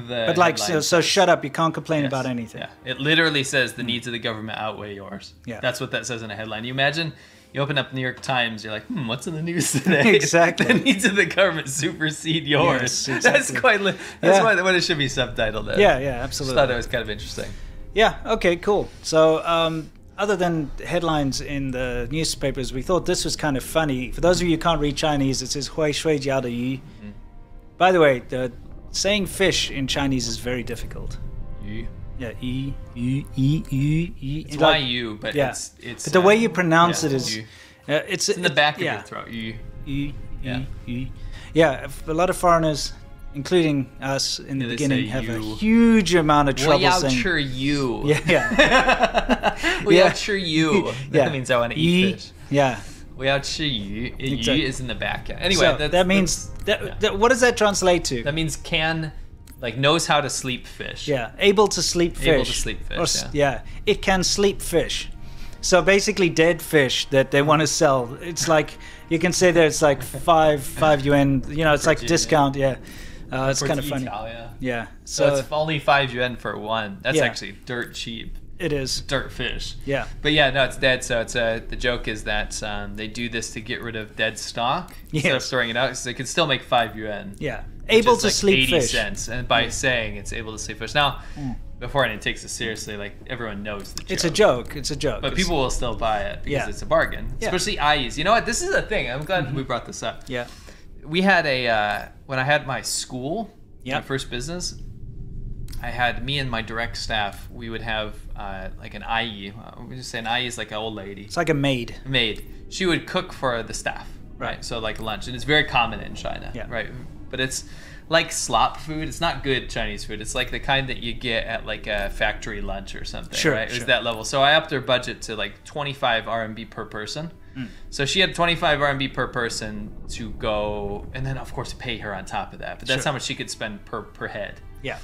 the But like, headline so says. shut up. You can't complain Yes. about anything. Yeah, it literally says the needs of the government outweigh yours. Yeah. That's what that says in a headline. You imagine you open up the New York Times, you're like, what's in the news today? Exactly. The needs of the government supersede yours. Yes, exactly. That's quite. That's Yeah. what it should be subtitled as. Yeah, yeah, Just absolutely. thought it was kind of interesting. Yeah, okay, cool. So, other than headlines in the newspapers, we thought this was kind of funny. For those of you who can't read Chinese, it says Hui Shui Jia De Yu. By the way, saying fish in Chinese is very difficult. Yu. Yeah, yu, yu, yu, yu, yu. It's Like, YU, but yeah. it's. But the way you pronounce yeah, it is... yu. it's It's in the back of yeah. your throat. Yu. Yu, Yeah. yu, yu. Yeah, a lot of foreigners, including us in the Yeah, they beginning, say have a you. huge amount of trouble saying... 我要吃 you. Yeah, yeah. 我要吃 you. Yeah. That means I want to Yi- eat fish. Yeah. 我要吃鱼. Exactly. Yu is in the back. Yeah. Anyway, So that means... what does that translate to? that means knows how to sleep fish. Yeah, able to sleep fish. Able to sleep fish, Or yeah, it can sleep fish. So basically, dead fish that they want to sell. It's like you can say that it's like five yuan. You know, it's like Yuan, discount. Yeah, it's For kind of funny. Italia. Yeah, So so it's only 5 yuan for one. That's Yeah. actually dirt cheap. it is. Dirt fish. Yeah, But yeah, no, it's dead. So it's the joke is that they do this to get rid of dead stock instead of Yes. throwing it out, so they can still make 5 yuan. yeah. Which Able is to like sleep 80 fish. cents, and by saying it's able to sleep fish. Now, before anyone takes it seriously, like everyone knows the joke. It's a joke. It's a joke. But It's- people will still buy it because Yeah. it's a bargain, Yeah. especially IEs. You know what? This is a thing. I'm glad we brought this up. Yeah. We had when I had my school, Yeah. my first business, I had me and my direct staff. We would have like an IE. We just say an IE is like an old lady. It's like a maid. Maid. She would cook for the staff, right? Right. So like lunch, and it's very common in China, Yeah. right? But it's like slop food. It's not good Chinese food. It's like the kind that you get at like a factory lunch or something, Sure, right? It was sure. that level. So I upped her budget to like 25 RMB per person. So she had 25 RMB per person to go, and then of course pay her on top of that. But that's Sure. how much she could spend per head. Yeah.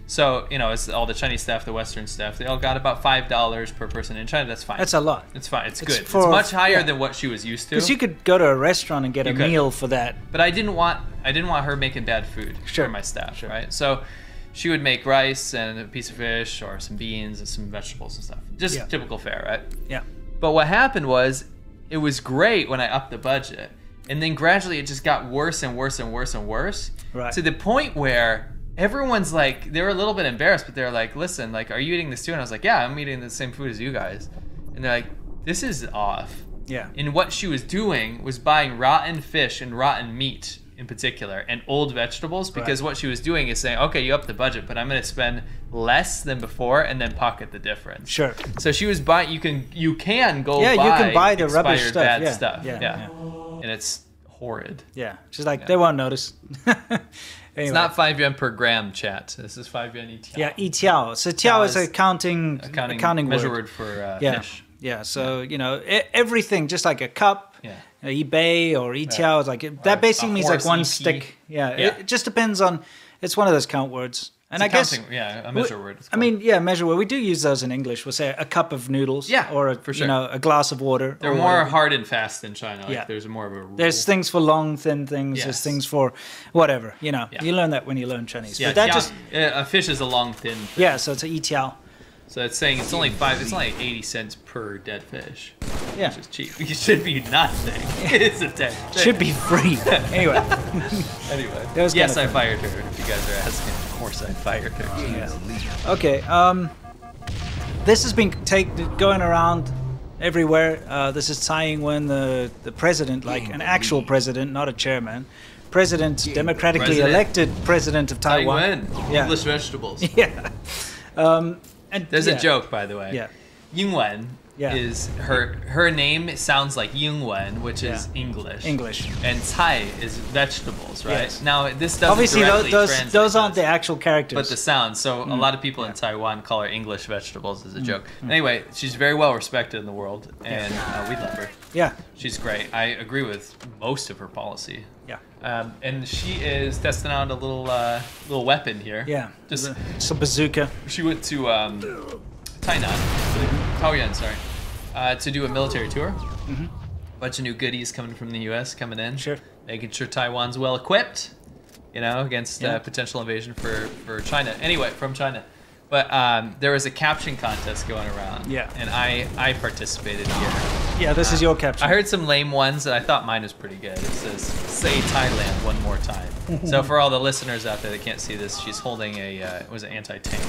So, you know, it's all the Chinese staff, the Western staff, they all got about $5 per person in China. That's fine. That's a lot. It's fine. It's It's good. for- it's much higher yeah. than what she was used to. Because you could go to a restaurant and get a You could. meal for that. But I didn't want her making bad food Sure. for my staff, Sure. right? So she would make rice and a piece of fish or some beans and some vegetables and stuff. Just Yeah. typical fare, right? Yeah. But what happened was, it was great when I upped the budget, and then gradually it just got worse and worse and worse and worse, Right. to the point where everyone's like, they were a little bit embarrassed, but they're like, listen, like, are you eating this too? And I was like, yeah, I'm eating the same food as you guys. And they're like, this is off. Yeah. And what she was doing was buying rotten fish and rotten meat in particular, and old vegetables, because Right. what she was doing is saying, okay, you upped the budget, but I'm going to spend less than before and then pocket the difference. Sure. So she was buying. You can go. Yeah, buy you can buy the rubbish expired stuff. bad Yeah, stuff. yeah, Yeah, yeah. and it's horrid. Yeah. She's like, they won't notice. Anyway. It's not 5 yuan per gram, chat. This is 5 yuan each. Yeah, Tiao. So Tiao is a accounting measure word. word for Yeah. fish. Yeah. So, you know, everything, just like a cup, Yeah. eBay or Tiao, is like that basically a means like horse, one EP. stick. Yeah. Yeah. It just depends on, it's one of those count words. And It's I guess, accounting- yeah, a measure word. it's I mean, yeah, measure word. We do use those in English. We'll say a cup of noodles. Yeah, Or a, for sure. you know, a glass of water. they're or more whatever. hard and fast in China. Like Yeah. there's more of a rule. There's things for long, thin things. There's Yes. things for whatever. You know, Yeah. you learn that when you learn Chinese. yeah, but that tiao- just, a fish is a long thin. yeah, so it's a Tiao. So it's saying it's only 80 cents per dead fish. Yeah. Which is cheap. It should be nothing. It's a dead fish. Should be free. Anyway. Anyway. That was Yes, kinda I fired her. If you guys are asking, of course I fired her. Yeah. Okay. This has been going around everywhere. This is Tsai Ing-wen, the president, like an actual president, not a chairman. President, democratically President. elected president of Taiwan. Taiwan. Yeah. English vegetables. Yeah. And There's yeah. a joke, by the way. Yeah. Yingwen Yeah. is her name sounds like Yingwen, which is Yeah. English. English. And Cai is vegetables, right? Yes. Now this doesn't Obviously, directly those translate aren't the this, actual characters. but the sound. So a lot of people in Taiwan call her English vegetables as a joke. Anyway, she's very well respected in the world, and we love her. yeah. She's great. I agree with most of her policy. Yeah. And she is testing out a little weapon here. Yeah. Just It's a bazooka. she went to Tainan, Taoyuan, sorry, to do a military tour. Bunch of new goodies coming from the U.S. coming in. Sure. Making sure Taiwan's well equipped. you know, against Yeah. potential invasion for China. Anyway, from China. But there was a caption contest going around. Yeah. And I participated here. Yeah, this is your caption. I heard some lame ones, and I thought mine was pretty good. It says, "Say Thailand one more time." So for all the listeners out there that can't see this, she's holding a was an anti-tank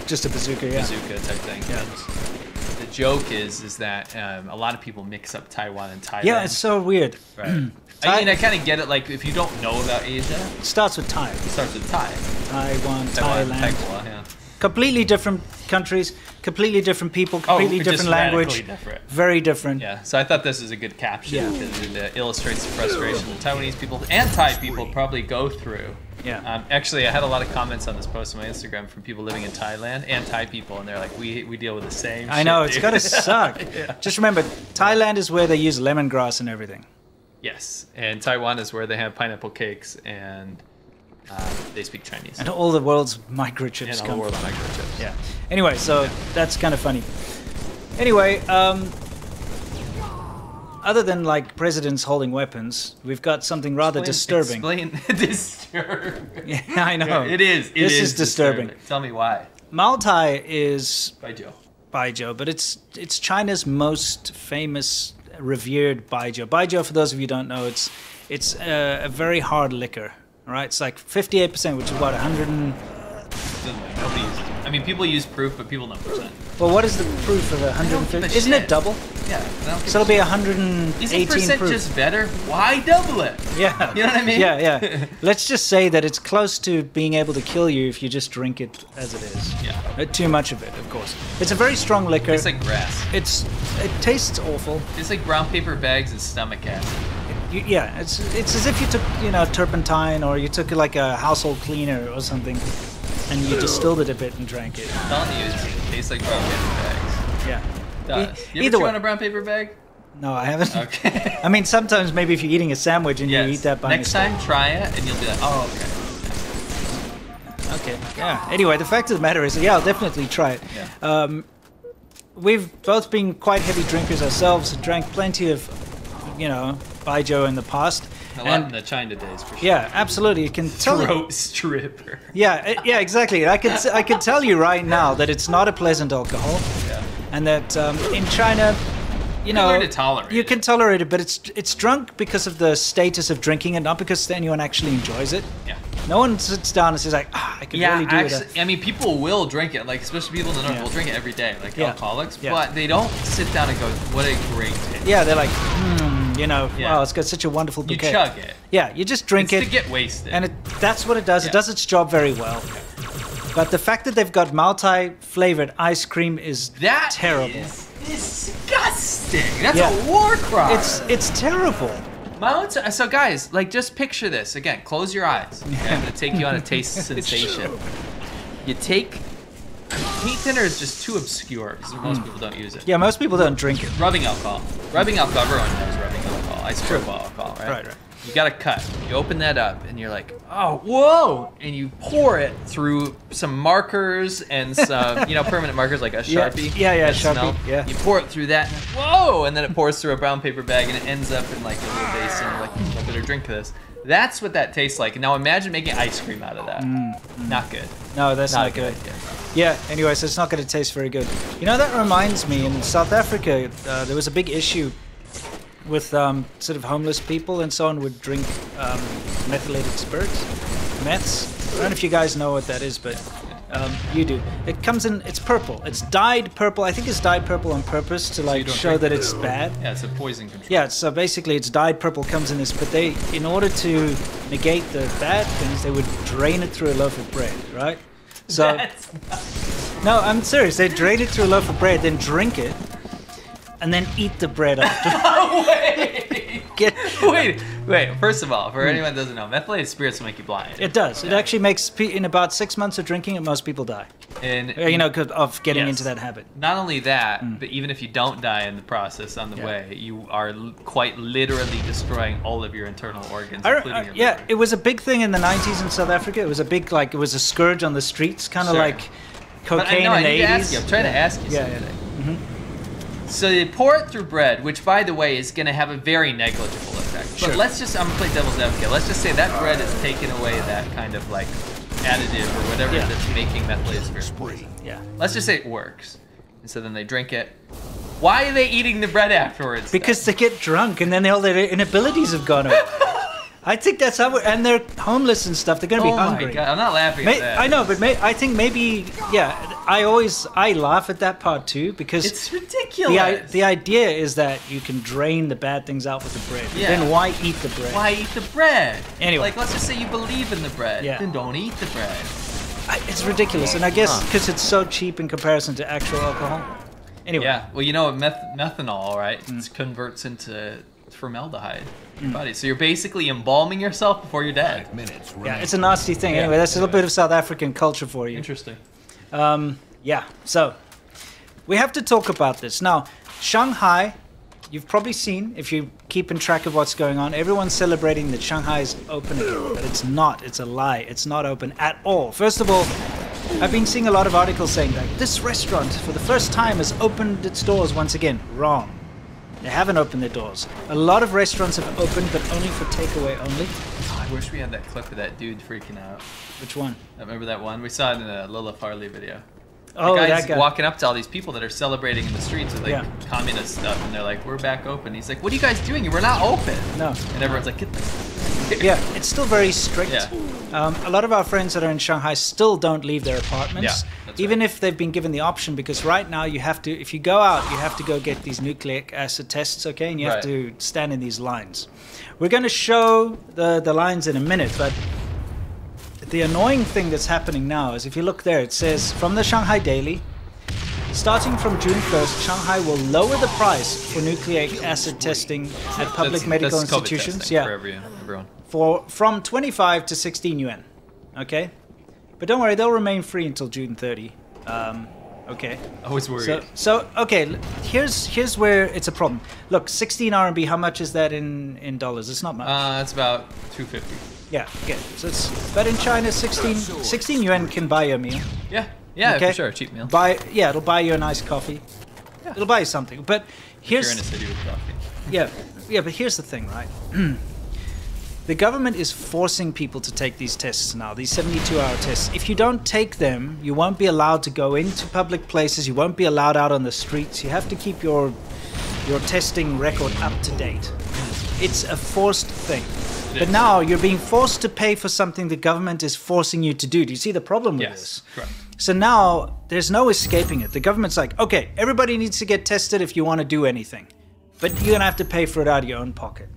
Just a bazooka, yeah. bazooka type thing. Yeah. And the joke is that a lot of people mix up Taiwan and Thailand. Yeah, it's so weird. right. I mean, I kind of get it. Like, if you don't know about Asia, It starts with Thai. it starts with Thai. Taiwan, Taiwan, Thailand. Taiwan, yeah. Completely different countries, completely different people, completely just different language. radically different. Very different. Yeah, so I thought this was a good caption Yeah. because it illustrates the frustration that Taiwanese people and Thai people probably go through. Yeah. Actually, I had a lot of comments on this post on my Instagram from people living in Thailand and Thai people, and they're like, "We deal with the same." I know, shit, it's dude." gotta suck. Yeah. Just remember, Thailand is where they use lemongrass and everything. Yes, and Taiwan is where they have pineapple cakes and they speak Chinese. And all the world's microchips And all come the world from. microchips. Yeah. Anyway, so that's kind of funny. Anyway, other than like presidents holding weapons, we've got something rather disturbing. Explain disturbing. Yeah, I know. It is. This is disturbing. Tell me why. Maltai is Baijiu. baijiu, but it's China's most famous, revered baijiu. Baijiu, for those of you who don't know, it's a very hard liquor. All right, it's like 58%, which is about 100. Nobody uses it. I mean, people use proof, but people know percent. Well, what is the proof of don't give 150? a Isn't shit. it double? Yeah. So it'll be 118 Isn't percent proof. just better? Why double it? Yeah. You know what I mean? Yeah, yeah. Let's just say that it's close to being able to kill you if you just drink it as it is. Yeah. Too much of it, of course. It's a very strong liquor. It's like grass. It tastes awful. It's like brown paper bags and stomach acid. Yeah, it's as if you took, turpentine, or you took like a household cleaner or something, and you distilled it a bit and drank it. I'm telling you, it tastes like brown paper bags. Yeah. It does. You ever Either chew way. on a brown paper bag? No, I haven't. Okay. I mean, sometimes maybe if you're eating a sandwich and Yes. you eat that by Next mistake. time, try it, and you'll be like, oh, okay. Okay. Yeah. Anyway, the fact of the matter is, yeah, I'll definitely try it. Yeah. We've both been quite heavy drinkers ourselves. Drank plenty of, baijiu in the past. A lot in the China days, for sure. Yeah, absolutely. You can tell. Throat stripper. Yeah, exactly. I can tell you right now that it's not a pleasant alcohol, Yeah. and that in China, you know, learn to tolerate you it. can tolerate it, but it's drunk because of the status of drinking it, not because anyone actually enjoys it. Yeah. No one sits down and says like, I could Yeah, really do actually, it. I mean, people will drink it, like, especially people in the north Yeah. will drink it every day, like Yeah. alcoholics, Yeah. but they don't sit down and go, what a great taste. Yeah, they're like, Yeah. wow, it's got such a wonderful You bouquet. chug it. Yeah, you just drink It's it, to get wasted. and that's what it does. It Yeah. does its job very well. But the fact that they've got Maltai flavored ice cream is that terrible. is disgusting. That's Yeah. a war crime. It's terrible. So guys, like, just picture this. Again, close your eyes. Okay? I'm going to take you on a taste sensation. You take... Heat thinner is just too obscure because most people don't use it. Yeah, most people don't drink it. Rubbing alcohol. Rubbing alcohol, everyone knows rubbing alcohol. Isopropyl alcohol, right? Right. You got a cut. You open that up and you're like, oh, whoa! And you pour it through some markers and some, permanent markers like a Yeah. Sharpie. Yeah, that Sharpie, smell. yeah. You pour it through that, and whoa! And then it pours through a brown paper bag and it ends up in like a little basin. You're like, I better drink this. That's what that tastes like. Now imagine making ice cream out of that. Not good. No, that's Not not a good good. idea. Yeah, anyway, so it's not going to taste very good. That reminds me, in South Africa, there was a big issue with sort of homeless people and so on would drink methylated spirits, meths. I don't know if you guys know what that is, but you do. It comes in, it's purple. It's dyed purple. I think it's dyed purple on purpose to like don't show drink that it. it's bad. Yeah, it's a poison control. Yeah, so basically it's dyed purple comes in this, but they, in order to negate the bad things, they would drain it through a loaf of bread, right? So, no, I'm serious. They drain it through a loaf of bread, then drink it, and then eat the bread after. Wait. First of all, for anyone that doesn't know, methylated spirits will make you blind. It does. It actually makes, in about 6 months of drinking it, most people die. And 'Cause of getting Yes. into that habit. Not only that, but even if you don't die in the process on the Yeah. way, you are quite literally destroying all of your internal organs, including your Yeah, liver. it was a big thing in the 90s in South Africa. It was a big, it was a scourge on the streets, kind of Sure. like But I cocaine know, I in the need to 80s. ask you. I'm trying to ask you Yeah, something. yeah. So they pour it through bread, which, by the way, is going to have a very negligible effect. exactly. Sure. But let's just, I'm gonna play devil's advocate. Let's just say that bread is taking away that kind of like additive or whatever Yeah. that's making methylated poison. Yeah. Let's just say it works. And so then they drink it. Why are they eating the bread afterwards? Because they get drunk and then all their inabilities have gone away. I think that's how, and they're homeless and stuff. They're gonna be oh hungry. my god, I'm not laughing at that. I know, but I think maybe, yeah. I laugh at that part too because It's ridiculous. the idea is that you can drain the bad things out with the bread. Yeah. Then why eat the bread? Why eat the bread? Anyway. Like, let's just say you believe in the bread. Yeah. Then don't eat the bread. It's ridiculous, and I guess because it's so cheap in comparison to actual alcohol. Anyway. Yeah, well, you know what methanol, right? It converts into formaldehyde in your body. So you're basically embalming yourself before you're dead. Yeah, it's a nasty thing. Yeah. Anyway, that's a little bit of South African culture for you. Interesting. Yeah, so we have to talk about this. Now, Shanghai, you've probably seen, if you're keeping track of what's going on, everyone's celebrating that Shanghai is open again, but it's not. It's a lie. It's not open at all. First of all, I've been seeing a lot of articles saying that this restaurant, for the first time, has opened its doors once again. Wrong. They haven't opened their doors. A lot of restaurants have opened, but only for takeaway only. Oh, I wish we had that clip of that dude freaking out. Which one? Remember that one? We saw it in a Lola Farley video. Oh, the guy's that guy. walking up to all these people that are celebrating in the streets with like Yeah. communist stuff, and they're like, "We're back open." He's like, "What are you guys doing? We're not open." No. And everyone's like, "Get the Yeah, it's still very strict. Yeah. A lot of our friends that are in Shanghai still don't leave their apartments, Yeah, that's even if they've been given the option. Because right now you have to, if you go out, you have to go get these nucleic acid tests, okay? And you have Right. to stand in these lines. We're going to show the lines in a minute, but the annoying thing that's happening now is if you look there, it says from the Shanghai Daily. Starting from June 1st, Shanghai will lower the price for nucleic acid testing at public medical that's COVID institutions. testing Yeah, for everyone. from 25 to 16 yuan. Okay, but don't worry, they'll remain free until June 30. Okay. I was worried. So okay, here's where it's a problem. Look, 16 RMB. How much is that in dollars? It's not much. It's about 250. Yeah. Okay. So it's but in China, 16 yuan can buy you a meal. Yeah, Okay. for sure, cheap meal. It'll buy you a nice coffee. Yeah. It'll buy you something. But If you're here's in a city with coffee. yeah, but here's the thing, right? The government is forcing people to take these tests now, these 72-hour tests. If you don't take them, you won't be allowed to go into public places. You won't be allowed out on the streets. You have to keep your testing record up to date. It's a forced thing. But now you're being forced to pay for something the government is forcing you to do. Do you see the problem with this? Yes, correct. So now there's no escaping it. The government's like, okay, everybody needs to get tested if you want to do anything. But you're going to have to pay for it out of your own pocket,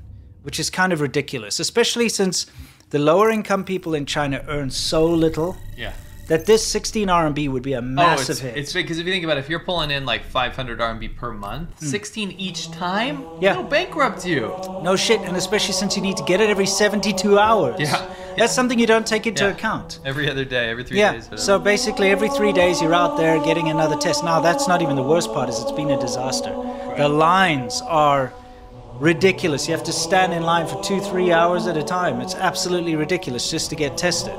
which is kind of ridiculous, especially since the lower income people in China earn so little Yeah. that this 16 RMB would be a massive hit. It's because if you think about it, if you're pulling in like 500 RMB per month, 16 each time, Yeah. it'll bankrupt you. No shit, and especially since you need to get it every 72 hours. Yeah. That's something you don't take into Yeah. account. Every other day, every 3 Yeah, days. Whatever. so basically every 3 days you're out there getting another test. Now that's not even the worst part, is it's been a disaster. The lines are ridiculous. You have to stand in line for 2-3 hours at a time. It's absolutely ridiculous just to get tested.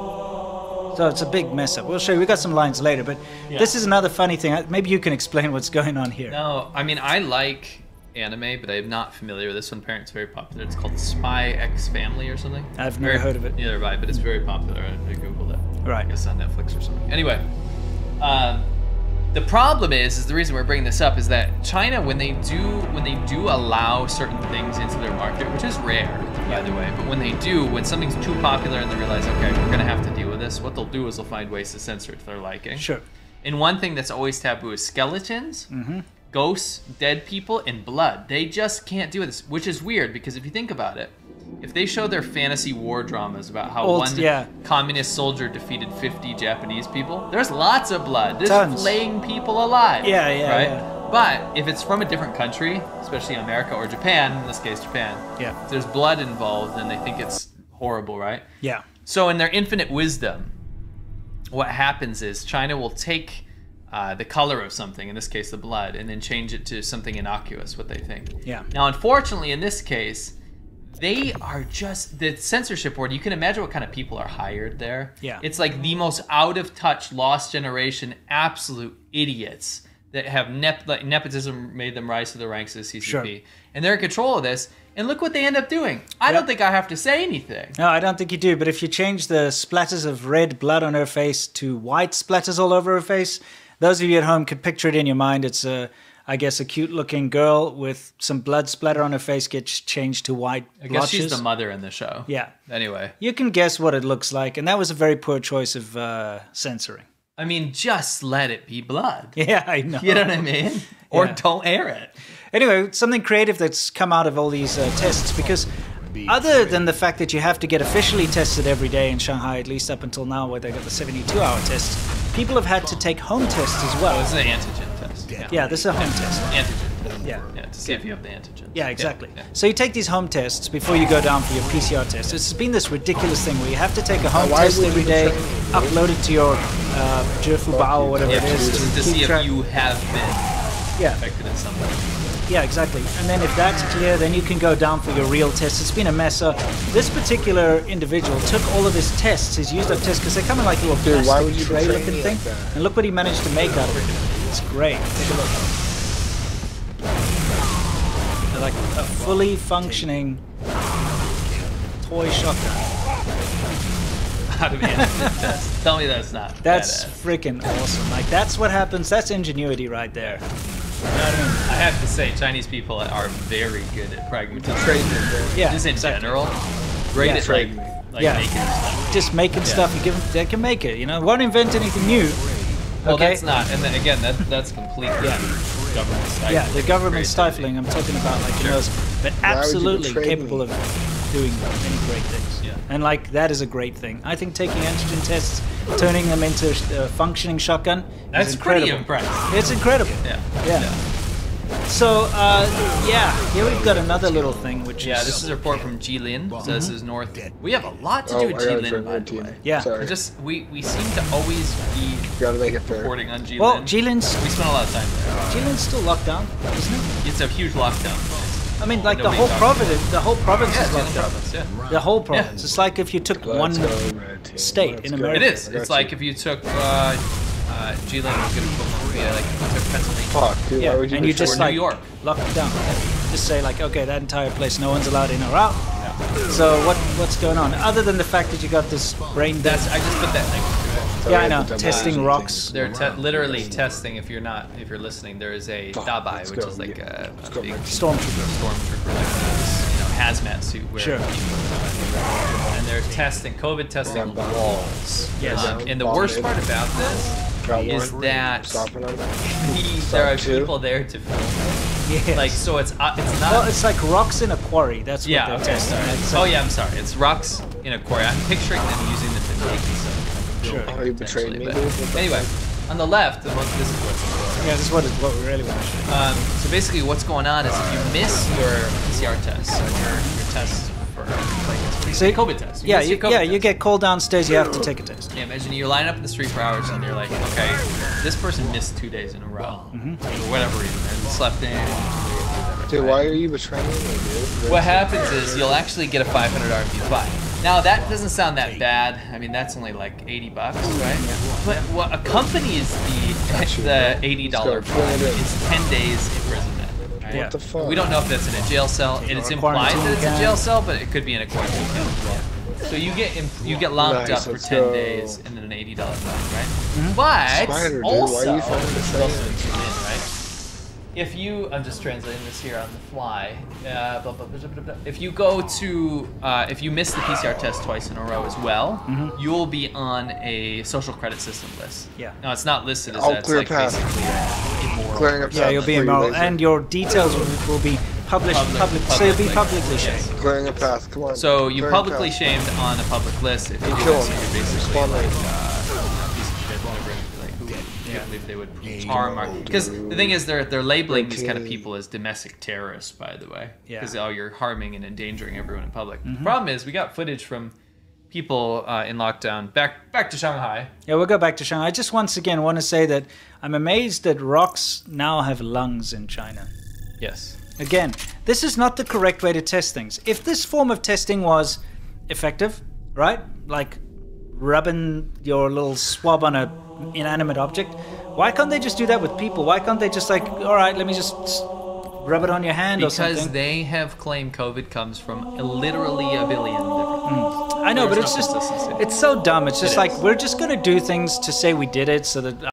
So it's a big mess up. We'll show you. We got some lines later, but this is another funny thing. Maybe you can explain what's going on here. No, I mean, I like anime, but I'm not familiar with this one. Apparently it's very popular. It's called Spy X Family or something. I've never heard of it. Neither have I, but it's very popular. I Googled it. Right. I guess on Netflix or something. Anyway, the problem is the reason we're bringing this up is that China, when they do allow certain things into their market, which is rare, by the way, but when they do, when something's too popular and they realize, okay, we're gonna have to deal with this, what they'll do is they'll find ways to censor it to their liking. Sure. And one thing that's always taboo is skeletons, ghosts, dead people, and blood. They just can't do this, which is weird because if you think about it, if they show their fantasy war dramas about how one communist soldier defeated 50 Japanese people, there's lots of blood. There's Tons. flaying people alive. Yeah, right? yeah. But if it's from a different country, especially America or Japan, in this case Japan, if there's blood involved, then they think it's horrible, right? Yeah. So in their infinite wisdom, what happens is China will take the color of something, in this case the blood, and then change it to something innocuous, what they think. Yeah. Now, unfortunately, in this case, they are just, the censorship board, you can imagine what kind of people are hired there. Yeah. It's like the most out of touch, lost generation, absolute idiots that have nepotism made them rise to the ranks of the CCP, Sure. and they're in control of this. And look what they end up doing. I don't think I have to say anything. No, I don't think you do. But if you change the splatters of red blood on her face to white splatters all over her face, those of you at home could picture it in your mind. It's I guess a cute-looking girl with some blood splatter on her face gets changed to white I guess blotches. she's the mother in the show. Yeah. Anyway. You can guess what it looks like, and that was a very poor choice of censoring. I mean, just let it be blood. Yeah, I know. You know what I mean? Or Yeah. don't air it. Anyway, something creative that's come out of all these tests, because other than the fact that you have to get officially tested every day in Shanghai, at least up until now where they got the 72-hour test, people have had to take home tests as well. This is an antigen test. Yeah, this is a home test. Antigen. Yeah. Yeah, to see if you have the antigen. Yeah, exactly. Yeah. So you take these home tests before you go down for your PCR test. It's been this ridiculous thing where you have to take a home test every day, upload it to your Zhifubao or whatever Yeah, it is to keep see track. if you have been Yeah. affected in some way. Yeah, exactly. And then if that's clear, then you can go down for your real test. It's been a mess. This particular individual took all of his tests, his used up tests, because they come in like a little Dude, why would plastic you tray betray looking me thing. like that? And look what he managed to make out of it. It's great. Take a look. They're like a fully functioning toy shotgun. Out of antigen test. Tell me that's not. That's badass. freaking awesome. Like, that's what happens. That's ingenuity right there. You know what I mean? I have to say, Chinese people are very good at pragmatism. Trade me, bro. Yeah, Just in exactly. general. Great Yeah. at Trade me. like making stuff. Just making stuff. You give them, they can make it. You know, won't invent anything new. Well, Okay. that's not. And then, again, that's completely government stifling. Yeah, the government creativity. stifling. I'm talking about like Sure. those, but Why would you absolutely betray capable me? of doing many great things. Yeah. And like that is a great thing. I think taking antigen tests, turning them into a functioning shotgun, That's is pretty incredible. impressive. It's incredible. Yeah. Yeah. So here we've got another little thing, which Yeah, is this is a report from Jilin. So this is north. We have a lot to Oh, do I with got it Jilin, for by the 19. way. Yeah. Sorry. We seem to always be Gotta make it fair. reporting on Jilin. well, Jilin's We spent a lot of time there. still locked down, isn't it? It's a huge lockdown. I mean, like the Nobody whole talks province, the whole province Yeah, is Jilin locked down. province, yeah. The whole province. It's like if you took one Let's go, Red Team. state Let's in go. America. It is. It's like if you took Jilin was good equivalent. Yeah, like if you took Pennsylvania. Fuck, dude. Yeah, Why would you and you betray just Or me? like New York. lock it down. Just say like, okay, that entire place, no one's allowed in or out. So what's going on? Other than the fact that you got this brain death. I just put that next to it. Sorry, Yeah, I know. the Testing demolition rocks. thing. They're literally testing. If you're listening, there is a Fuck, dabai, let's which go, is like yeah. a Let's go, big Red Team. Stormtrooper. stormtrooper, like hazmat suit where Sure. people and they're testing COVID testing on Bomb. walls. Yes. And the Bomb worst it. part about this Got is one. that Stopping them. there are Two. people there to film. Yes. Like so, it's not. Well, it's like rocks in a quarry. That's what yeah. they're Okay. testing. Sorry. Like, so- Oh yeah. I'm sorry. It's rocks in a quarry. I'm picturing them using them to make some Sure. building, Oh, you betrayed me, potentially, dude. What but the anyway, on the left, this is what's. Yeah, this is what we really want to show. So basically, what's going on is if you miss your PCR test, or your test for like See? COVID test, Yeah, miss your COVID you test. get called downstairs. You have to take a test. Yeah, imagine you line up in the street for hours and you're like, okay, this person missed 2 days in a row for whatever reason, and slept in. Dude, why are you betraying me, dude? What happens is you'll actually get a $500 P5. Now that doesn't sound that bad. I mean, that's only like $80, right? But what accompanies the $80 fine is 10 days imprisonment. Right? Yeah. What the fuck? We don't know if that's in a jail cell, and it's Or a implied that it's a quarantine jail camp. cell, but it could be in a quarantine camp as well. So you get locked Nice, up for let's 10 go. days and then an $80 fine, right? But Spider, dude, also, why are you fucking this is betraying also me? in, right? If you, I'm just translating this here on the fly. Blah, blah, blah, blah, blah, blah. If you go to, if you miss the PCR test twice in a row as well, you'll be on a social credit system list. Yeah. Now it's not listed as Oh, that. It's clear like path. basically immoral. Clearing up Yeah, path you'll be for you, immoral, laser. and your details will be published. So you'll be like, publicly yes. shamed. Clearing a path, come on. So you Clearing a publicly path. shamed on a public list. If you do kill this, him. you're basically Spawn like rate. a piece of shit. Whatever. Like who can't believe they would harm our. Because the thing is, they're labeling these kind of people as domestic terrorists. By the way, Yeah. because you're harming and endangering everyone in public. The problem is, we got footage from people in lockdown. Back to Shanghai. Yeah, we'll go back to China. I just once again want to say that I'm amazed that rocks now have lungs in China. Yes. Again, this is not the correct way to test things. If this form of testing was effective, right? Like rubbing your little swab on a inanimate object, Why can't they just do that with people? Why can't they just like, all right, let me just rub it on your hand or something? Because they have claimed COVID comes from literally a billion different. I know, but There's it's no just, consistency. it's so dumb. It's just It like, is. we're just going to do things to say we did it so that